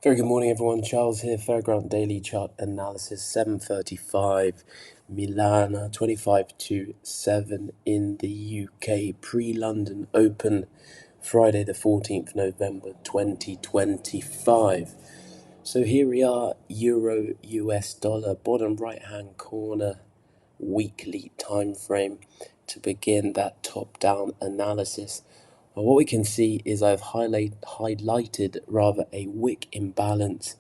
Very good morning, everyone. Charles here, FRGNT Daily Chart Analysis, 7:35 Milan, 25 to 7 in the UK, pre-London Open, Friday the 14th November 2025. So here we are, Euro US dollar, bottom right-hand corner, weekly time frame to begin that top-down analysis. What we can see is I've highlighted a wick imbalance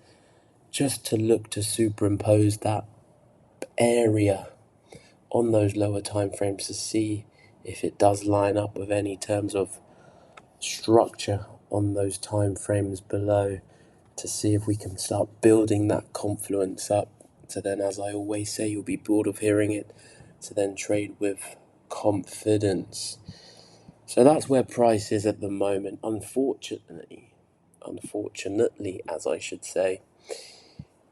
just to look to superimpose that area on those lower time frames to see if it does line up with any terms of structure on those time frames below, to see if we can start building that confluence up. So then, as I always say, you'll be bored of hearing it, to then trade with confidence. So that's where price is at the moment. Unfortunately, as I should say,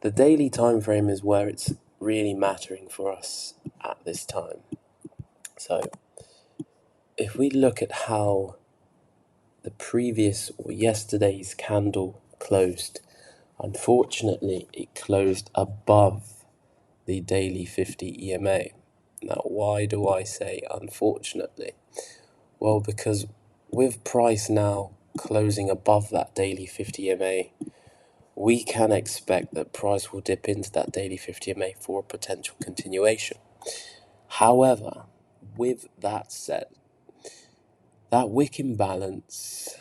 the daily time frame is where it's really mattering for us at this time. So if we look at how the previous or yesterday's candle closed, unfortunately it closed above the daily 50 EMA. Now, why do I say unfortunately? Well, because with price now closing above that daily 50 EMA, we can expect that price will dip into that daily 50 EMA for a potential continuation. However, with that said, that wick imbalance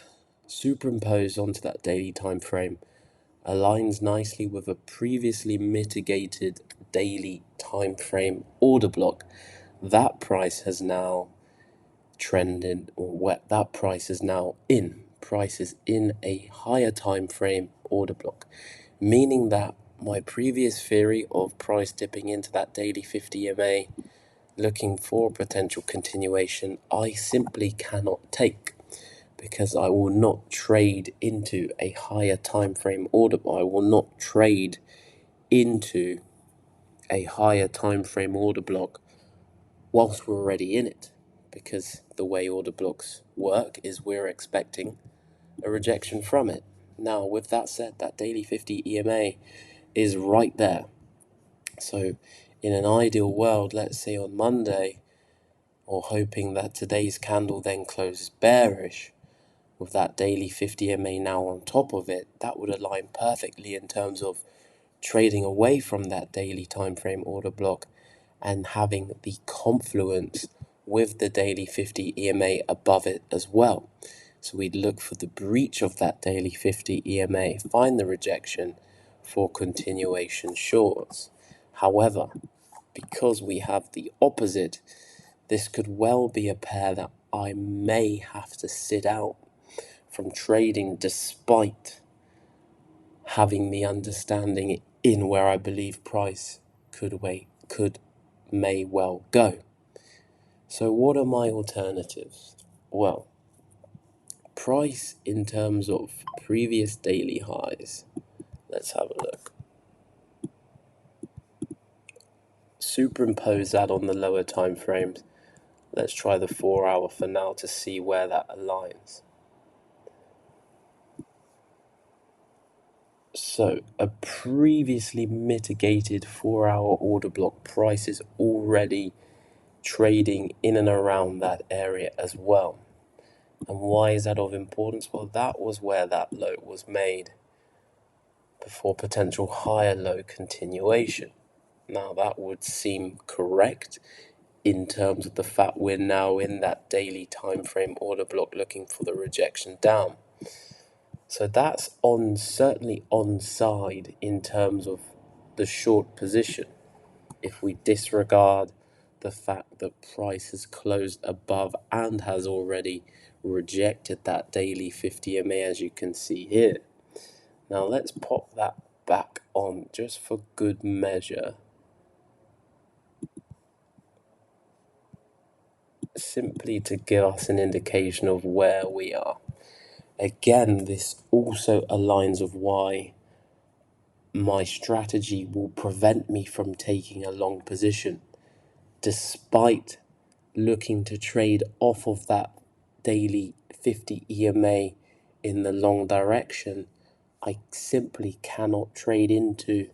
superimposed onto that daily time frame aligns nicely with a previously mitigated daily time frame order block. That price has now trended, or that price is now in. Price is in a higher time frame order block, meaning that my previous theory of price dipping into that daily 50 EMA, looking for a potential continuation, I simply cannot take, because I will not trade into a higher time frame order. I will not trade into a higher time frame order block whilst we're already in it, because the way order blocks work is we're expecting a rejection from it. Now, with that said, that daily 50 EMA is right there. So in an ideal world, let's say on Monday, or hoping that today's candle then closes bearish, with that daily 50 EMA now on top of it, that would align perfectly in terms of trading away from that daily time frame order block and having the confluence with the daily 50 EMA above it as well. So we'd look for the breach of that daily 50 EMA, find the rejection for continuation shorts. However, because we have the opposite, this could well be a pair that I may have to sit out from trading, despite having the understanding in where I believe price may well go. So what are my alternatives? Well, price in terms of previous daily highs, let's have a look. Superimpose that on the lower time frames. Let's try the 4 hour for now to see where that aligns. So a previously mitigated 4 hour order block price is already trading in and around that area as well. And why is that of importance? Well, that was where that low was made before potential higher low continuation. Now, that would seem correct in terms of the fact we're now in that daily time frame order block looking for the rejection down. So that's certainly on side in terms of the short position, if we disregard the fact that price has closed above and has already rejected that daily 50 EMA, as you can see here. Now let's pop that back on just for good measure, simply to give us an indication of where we are. Again, this also aligns with why my strategy will prevent me from taking a long position, despite looking to trade off of that daily 50 EMA in the long direction. I simply cannot trade into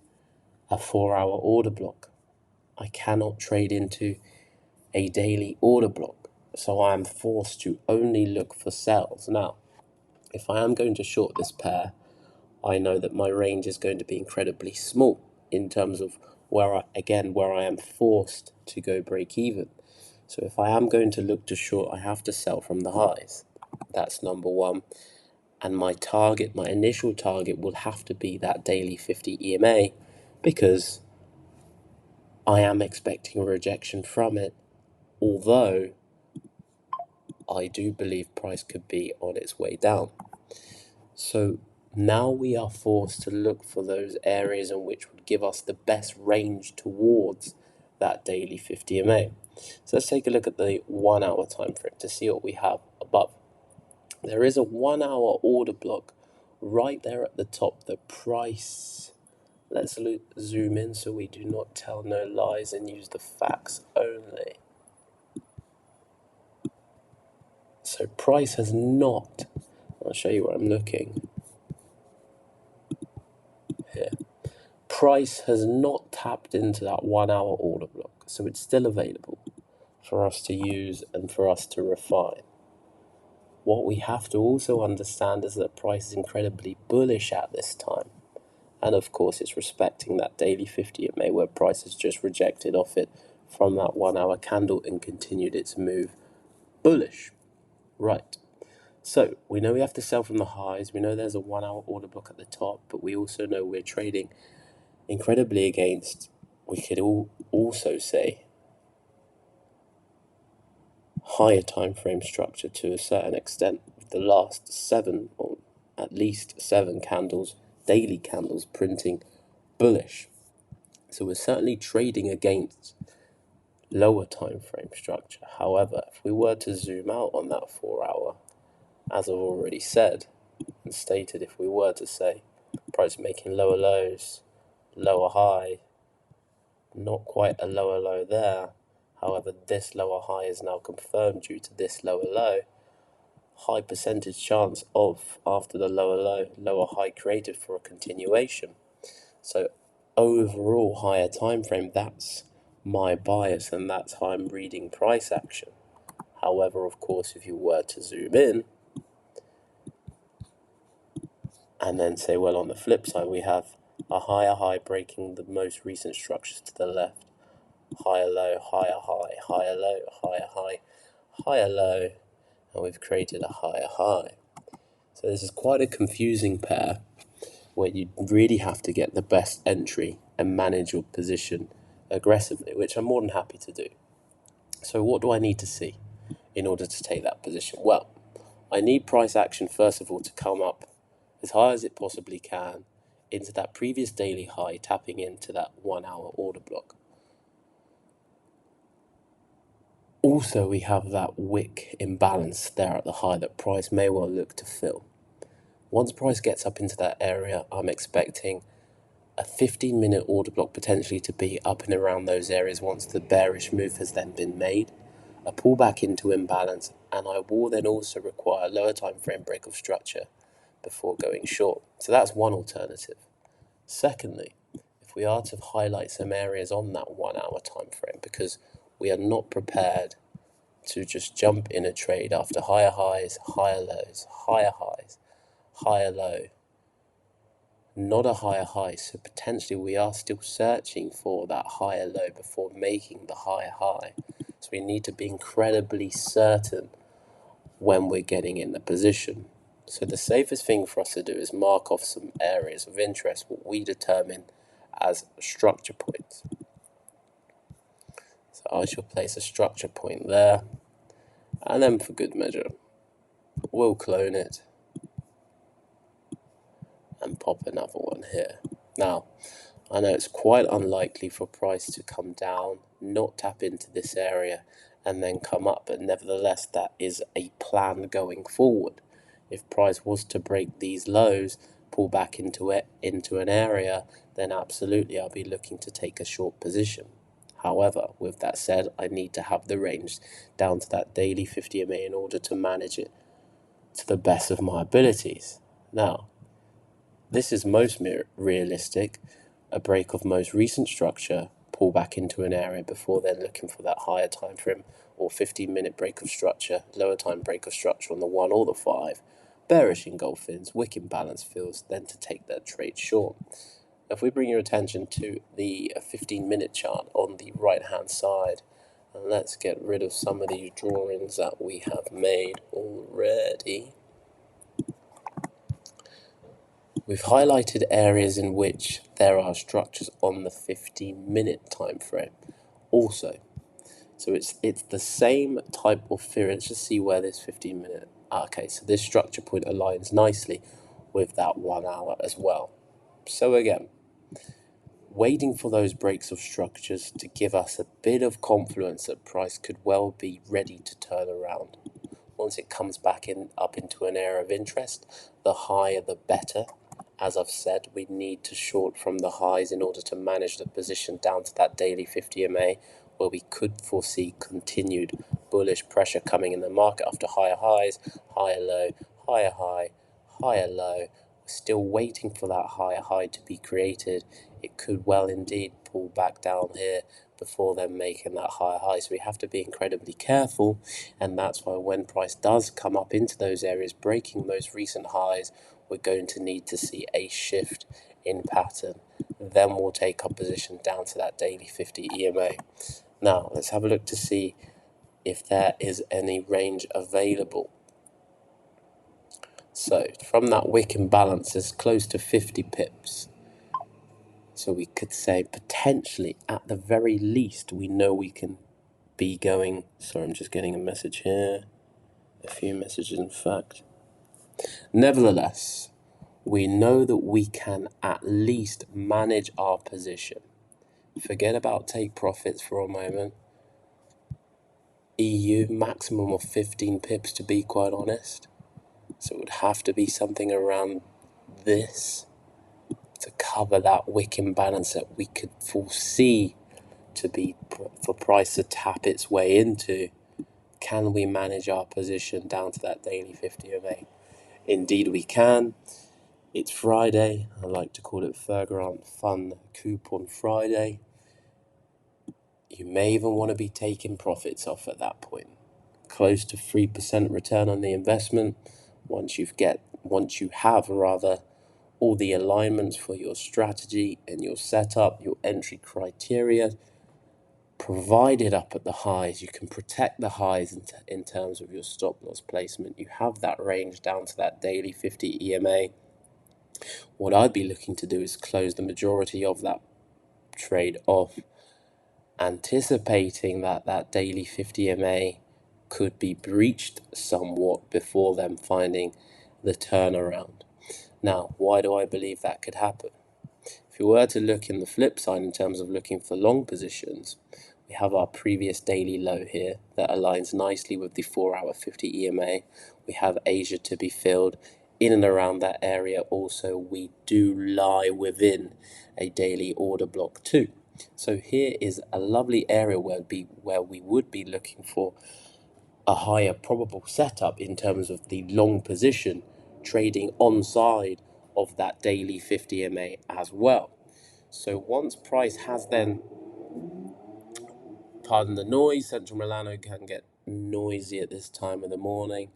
a 4-hour order block. I cannot trade into a daily order block. So I am forced to only look for sells. Now, if I am going to short this pair, I know that my range is going to be incredibly small in terms of where I am forced to go break even. So if I am going to look to short, I have to sell from the highs. That's number one. And my initial target will have to be that daily 50 EMA, because I am expecting a rejection from it, although I do believe price could be on its way down. So now we are forced to look for those areas in which would give us the best range towards that daily 50 EMA. So let's take a look at the 1 hour time frame to see what we have above. There is a 1 hour order block right there at the top. The price, let's zoom in so we do not tell no lies and use the facts only. So price has not, I'll show you where I'm looking here. Price has not tapped into that 1 hour order block, so it's still available for us to use and for us to refine. What we have to also understand is that price is incredibly bullish at this time. And of course, it's respecting that daily 50 EMA where price has just rejected off it from that 1 hour candle and continued its move bullish. Right. So we know we have to sell from the highs. We know there's a 1 hour order block at the top, but we also know we're trading incredibly against, we could also say, higher time frame structure to a certain extent. The last 7, or at least 7 candles, daily candles, printing bullish. So we're certainly trading against lower time frame structure. However, if we were to zoom out on that 4 hour, as I've already said and stated, if we were to say price making lower lows, lower high, not quite a lower low there. However, this lower high is now confirmed due to this lower low. High percentage chance of, after the lower low, lower high created for a continuation. So overall higher time frame, that's my bias and that's how I'm reading price action. However, of course, if you were to zoom in and then say, well, on the flip side, we have a higher high breaking the most recent structures to the left, higher low, higher high, higher low, higher high, higher low, and we've created a higher high. So this is quite a confusing pair where you really have to get the best entry and manage your position aggressively, which I'm more than happy to do. So what do I need to see in order to take that position? Well, I need price action, first of all, to come up as high as it possibly can into that previous daily high, tapping into that 1 hour order block. Also, we have that wick imbalance there at the high that price may well look to fill. Once price gets up into that area, I'm expecting a 15-minute order block potentially to be up and around those areas once the bearish move has then been made, a pullback into imbalance, and I will then also require a lower time frame break of structure before going short. So that's one alternative. Secondly, if we are to highlight some areas on that 1 hour time frame, because we are not prepared to just jump in a trade after higher highs, higher lows, higher highs, higher low, not a higher high. So potentially we are still searching for that higher low before making the higher high. So we need to be incredibly certain when we're getting in the position. So the safest thing for us to do is mark off some areas of interest, what we determine as structure points. So I shall place a structure point there, and then for good measure, we'll clone it and pop another one here. Now, I know it's quite unlikely for price to come down, not tap into this area, and then come up, but nevertheless, that is a plan going forward. If price was to break these lows, pull back into an area, then absolutely I'll be looking to take a short position. However, with that said, I need to have the range down to that daily 50 MA in order to manage it to the best of my abilities. Now, This is most realistic, a break of most recent structure, pull back into an area before then looking for that higher time frame or 15-minute break of structure, lower time break of structure on the 1 or the 5, bearish engulfings, wick imbalance fills, then to take that trade short. If we bring your attention to the 15-minute chart on the right hand side, and let's get rid of some of these drawings that we have made already. We've highlighted areas in which there are structures on the 15-minute time frame also. So it's the same type of theory. Let's just see where this 15-minute... Okay, so this structure point aligns nicely with that 1 hour as well. So again, waiting for those breaks of structures to give us a bit of confluence that price could well be ready to turn around. Once it comes back up into an area of interest, the higher the better. As I've said, we need to short from the highs in order to manage the position down to that daily 50 MA, where we could foresee continued bullish pressure coming in the market after higher highs, higher low, higher high, higher low. We're still waiting for that higher high to be created. It could well indeed pull back down here before then making that higher high. So we have to be incredibly careful, and that's why when price does come up into those areas, breaking those recent highs, we're going to need to see a shift in pattern. Then we'll take our position down to that daily 50 EMA. Now, let's have a look to see if there is any range available. So, from that wick imbalance is close to 50 pips. So we could say potentially, at the very least, we know we can be going... Sorry, I'm just getting a message here. A few messages, in fact. Nevertheless, we know that we can at least manage our position. Forget about take profits for a moment. EU, maximum of 15 pips to be quite honest. So it would have to be something around this to cover that wick imbalance that we could foresee to be for price to tap its way into. Can we manage our position down to that daily 50 MA? Indeed we can. It's Friday. I like to call it FRGNT Fun Coupon Friday. You may even want to be taking profits off at that point. Close to 3% return on the investment once you have all the alignments for your strategy and your setup, your entry criteria provided up at the highs. You can protect the highs in terms of your stop loss placement. You have that range down to that daily 50 EMA. What I'd be looking to do is close the majority of that trade off, anticipating that daily 50 MA could be breached somewhat before them finding the turnaround. Now, why do I believe that could happen? If you were to look in the flip side in terms of looking for long positions, we have our previous daily low here that aligns nicely with the 4-hour 50 EMA. We have Asia to be filled. In and around that area also we do lie within a daily order block too. So here is a lovely area where we would be looking for a higher probable setup in terms of the long position trading on side of that daily 50 MA as well. So once price has then, pardon the noise, Central Milano can get noisy at this time of the morning,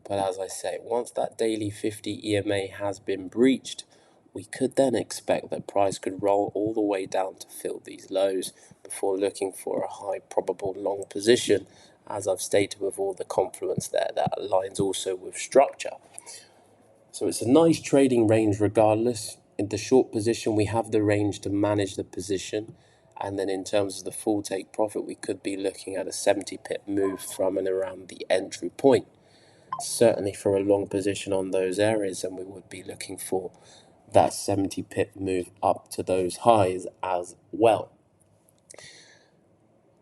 but as I say, once that daily 50 EMA has been breached, we could then expect that price could roll all the way down to fill these lows before looking for a high probable long position, as I've stated, with all the confluence there that aligns also with structure. So it's a nice trading range regardless. In the short position, we have the range to manage the position. And then in terms of the full take profit, we could be looking at a 70 pip move from and around the entry point. Certainly for a long position on those areas, and we would be looking for that 70 pip move up to those highs as well.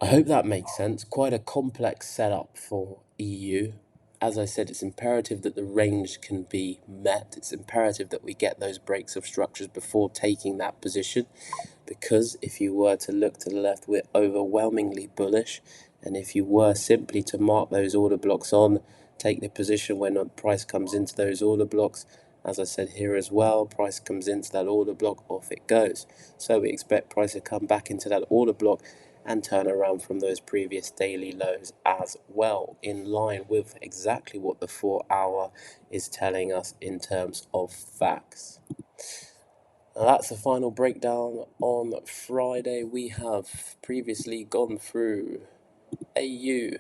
I hope that makes sense. Quite a complex setup for EU. As I said, it's imperative that the range can be met. It's imperative that we get those breaks of structures before taking that position, because if you were to look to the left, we're overwhelmingly bullish, and if you were simply to mark those order blocks on, take the position when the price comes into those order blocks, As I said here as well, price comes into that order block, off it goes. So we expect price to come back into that order block and turn around from those previous daily lows as well, in line with exactly what the 4-hour is telling us in terms of facts. Now that's the final breakdown on Friday. We have previously gone through AU,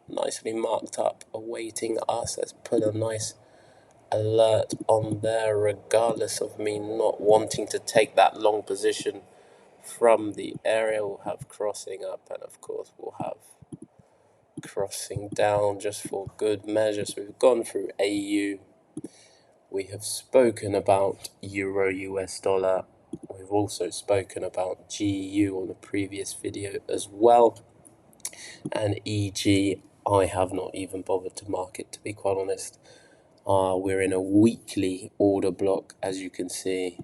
nicely marked up, awaiting us. Let's put a nice alert on there, regardless of me not wanting to take that long position from the area. We'll have crossing up, and of course we'll have crossing down just for good measure. So we've gone through AU, we have spoken about Euro US dollar, we've also spoken about GU on the previous video as well, and EG I have not even bothered to mark it, to be quite honest. We're in a weekly order block, as you can see.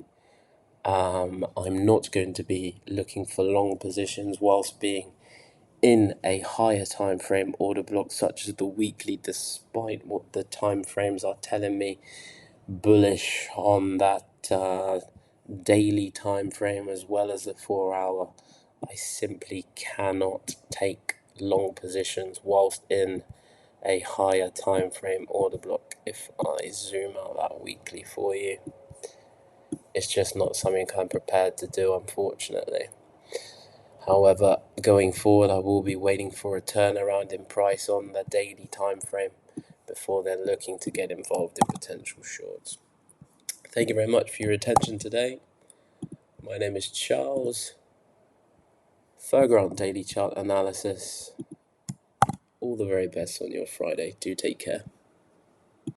I'm not going to be looking for long positions whilst being in a higher time frame order block such as the weekly, despite what the time frames are telling me bullish on that daily time frame as well as the 4-hour. I simply cannot take long positions whilst in a higher time frame order block. If I zoom out that weekly for you, it's just not something I'm prepared to do, unfortunately. However, going forward, I will be waiting for a turnaround in price on the daily time frame before then looking to get involved in potential shorts. Thank you very much for your attention today. My name is Charles. FRGNT Daily Chart Analysis. All the very best on your Friday. Do take care.